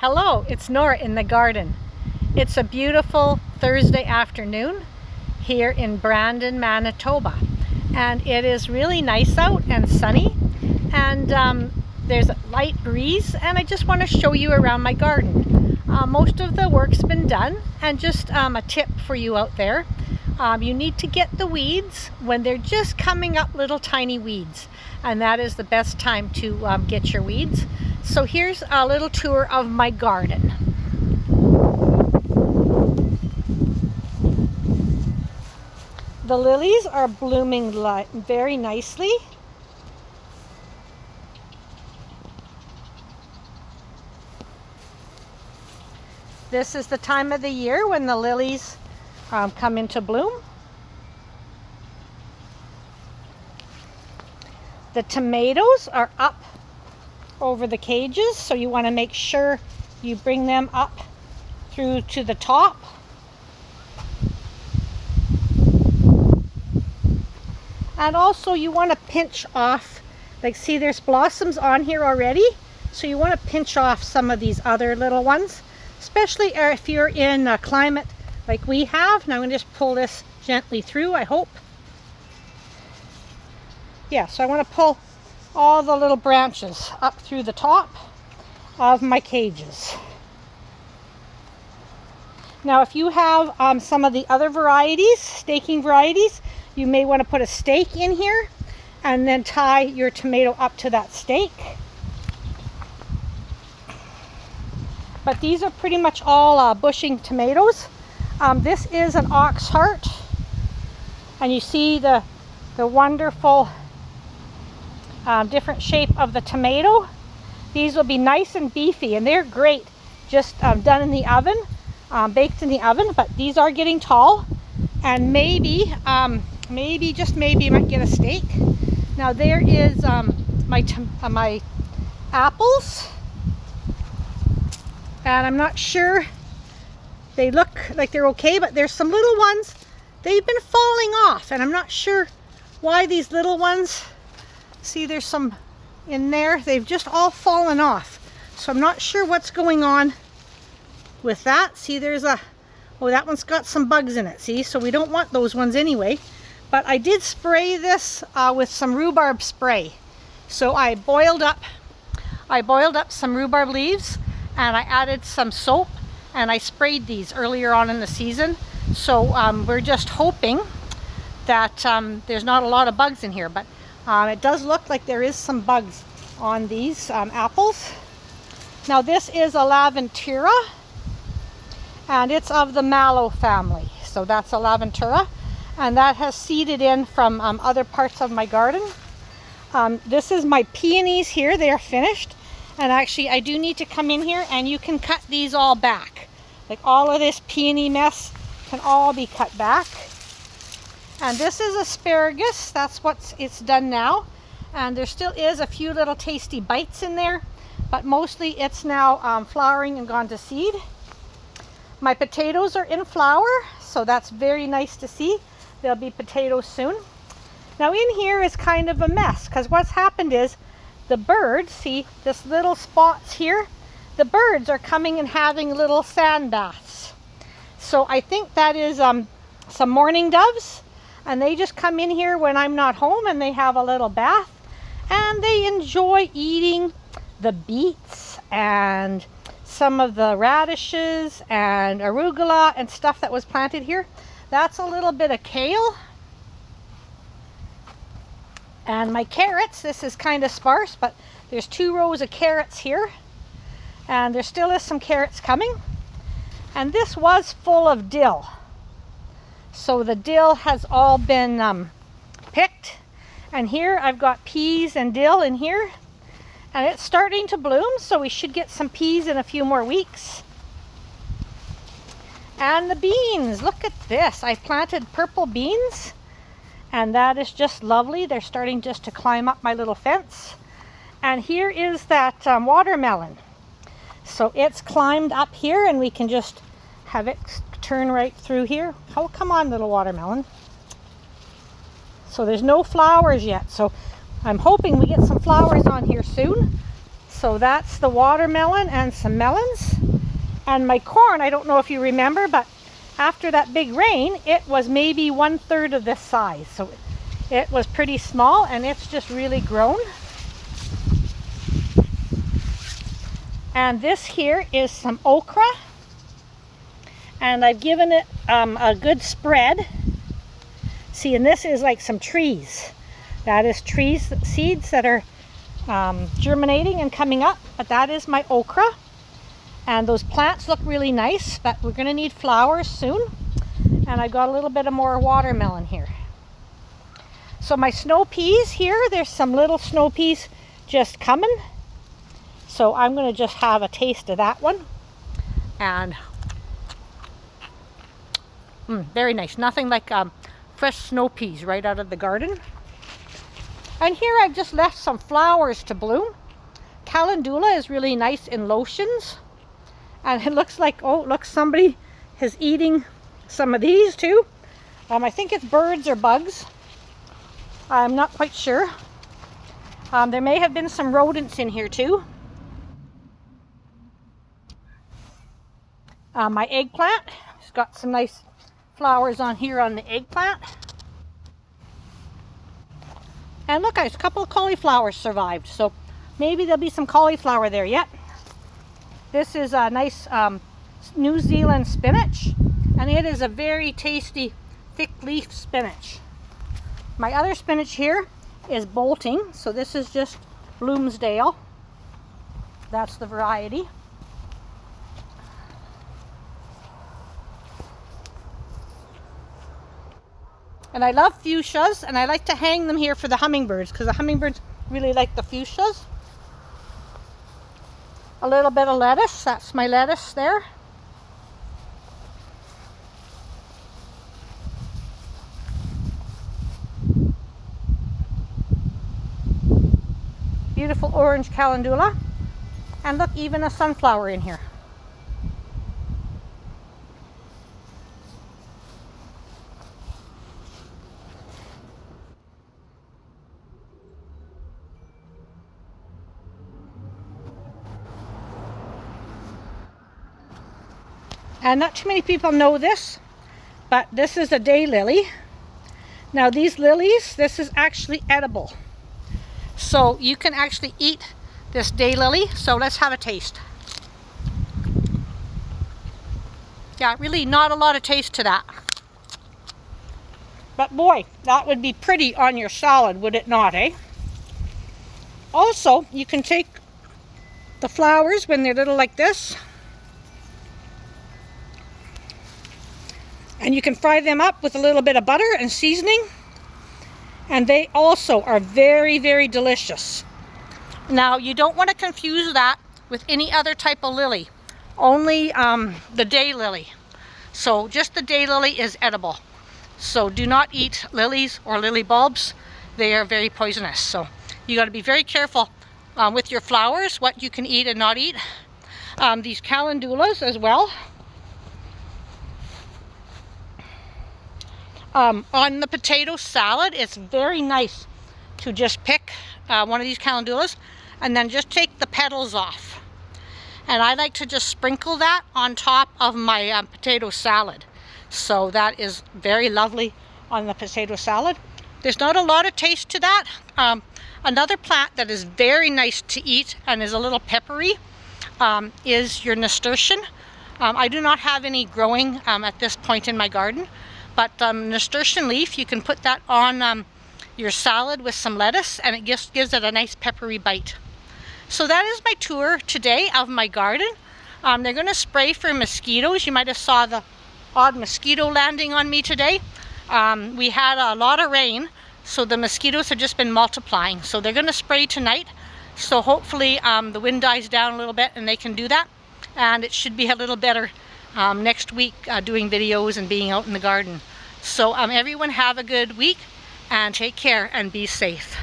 Hello, it's Norah in the garden. It's a beautiful Thursday afternoon here in Brandon, Manitoba. And it is really nice out and sunny. And there's a light breeze, and I just want to show you around my garden. Most of the work's been done, and just a tip for you out there. You need to get the weeds when they're just coming up, little tiny weeds. And that is the best time to get your weeds. So here's a little tour of my garden. The lilies are blooming very nicely. This is the time of the year when the lilies come into bloom. The tomatoes are up over the cages, so you want to make sure you bring them up through to the top. And also you want to pinch off, like see there's blossoms on here already, so you want to pinch off some of these other little ones, especially if you're in a climate like we have. Now I'm going to just pull this gently through, I hope. Yeah, so I want to pull all the little branches up through the top of my cages. Now if you have some of the other varieties, staking varieties, you may want to put a stake in here and then tie your tomato up to that stake. But these are pretty much all bushing tomatoes. This is an ox heart, and you see the wonderful different shape of the tomato. These will be nice and beefy, and they're great just done in the oven, baked in the oven. But these are getting tall, and maybe just maybe you might get a steak. Now there is my apples, and I'm not sure, they look like they're okay, but there's some little ones, they've been falling off, and I'm not sure why these little ones. See, there's some in there. They've just all fallen off. So I'm not sure what's going on with that. See, there's oh, that one's got some bugs in it. See, so we don't want those ones anyway. But I did spray this with some rhubarb spray. So I boiled up some rhubarb leaves, and I added some soap, and I sprayed these earlier on in the season. So we're just hoping that there's not a lot of bugs in here, but it does look like there is some bugs on these apples. Now this is a Laventura, and it's of the mallow family. So that's a Laventura, and that has seeded in from other parts of my garden. This is my peonies here. They are finished, and actually I do need to come in here, and you can cut these all back. Like all of this peony mess can all be cut back. And this is asparagus. That's what it's done now. And there still is a few little tasty bites in there, but mostly it's now flowering and gone to seed. My potatoes are in flower, so that's very nice to see. There'll be potatoes soon. Now in here is kind of a mess, because what's happened is the birds, see this little spots here, the birds are coming and having little sand baths. So I think that is some mourning doves. And they just come in here when I'm not home, and they have a little bath, and they enjoy eating the beets and some of the radishes and arugula and stuff that was planted here. That's a little bit of kale. And my carrots, this is kind of sparse, but there's 2 rows of carrots here, and there still is some carrots coming. And this was full of dill. So the dill has all been picked, and here I've got peas and dill in here, and it's starting to bloom, so we should get some peas in a few more weeks. And the beans, look at this. I planted purple beans, and that is just lovely. They're starting just to climb up my little fence. And here is that watermelon. So it's climbed up here, and we can just have it turn right through here. Oh, come on, little watermelon. So there's no flowers yet, so I'm hoping we get some flowers on here soon. So that's the watermelon and some melons. And my corn, I don't know if you remember, but after that big rain, it was maybe 1/3 of this size. So it was pretty small, and it's just really grown. And this here is some okra. And I've given it a good spread. See, and this is like some trees. That is trees, seeds that are germinating and coming up. But that is my okra. And those plants look really nice, but we're going to need flowers soon. And I've got a little bit of more watermelon here. So my snow peas here, there's some little snow peas just coming. So I'm going to just have a taste of that one. And very nice. Nothing like fresh snow peas right out of the garden. And here I've just left some flowers to bloom. Calendula is really nice in lotions. And it looks like, oh, look, somebody is eating some of these too. I think it's birds or bugs. I'm not quite sure. There may have been some rodents in here too. My eggplant, it's got some nice flowers on here on the eggplant. And look, guys, a couple of cauliflowers survived, so maybe there'll be some cauliflower there yet. This is a nice New Zealand spinach, and it is a very tasty thick leaf spinach. My other spinach here is bolting, so this is just Bloomsdale. That's the variety. And I love fuchsias, and I like to hang them here for the hummingbirds because the hummingbirds really like the fuchsias. A little bit of lettuce, that's my lettuce there. Beautiful orange calendula. And look, even a sunflower in here. And not too many people know this, but this is a daylily. Now these lilies, this is actually edible. So you can actually eat this daylily. So let's have a taste. Yeah, really not a lot of taste to that. But boy, that would be pretty on your salad, would it not, eh? Also, you can take the flowers when they're little like this, and you can fry them up with a little bit of butter and seasoning. And they also are very, very delicious. Now, you don't want to confuse that with any other type of lily. Only the daylily. So just the daylily is edible. So do not eat lilies or lily bulbs. They are very poisonous. So you got to be very careful with your flowers, what you can eat and not eat. These calendulas as well. On the potato salad, it's very nice to just pick one of these calendulas and then just take the petals off. And I like to just sprinkle that on top of my potato salad. So that is very lovely on the potato salad. There's not a lot of taste to that. Another plant that is very nice to eat and is a little peppery is your nasturtium. I do not have any growing at this point in my garden. But nasturtium leaf, you can put that on your salad with some lettuce, and it just gives it a nice peppery bite. So that is my tour today of my garden. They're going to spray for mosquitoes. You might have saw the odd mosquito landing on me today. We had a lot of rain, so the mosquitoes have just been multiplying. So they're going to spray tonight. So hopefully the wind dies down a little bit and they can do that. And it should be a little better next week doing videos and being out in the garden. So everyone have a good week and take care and be safe.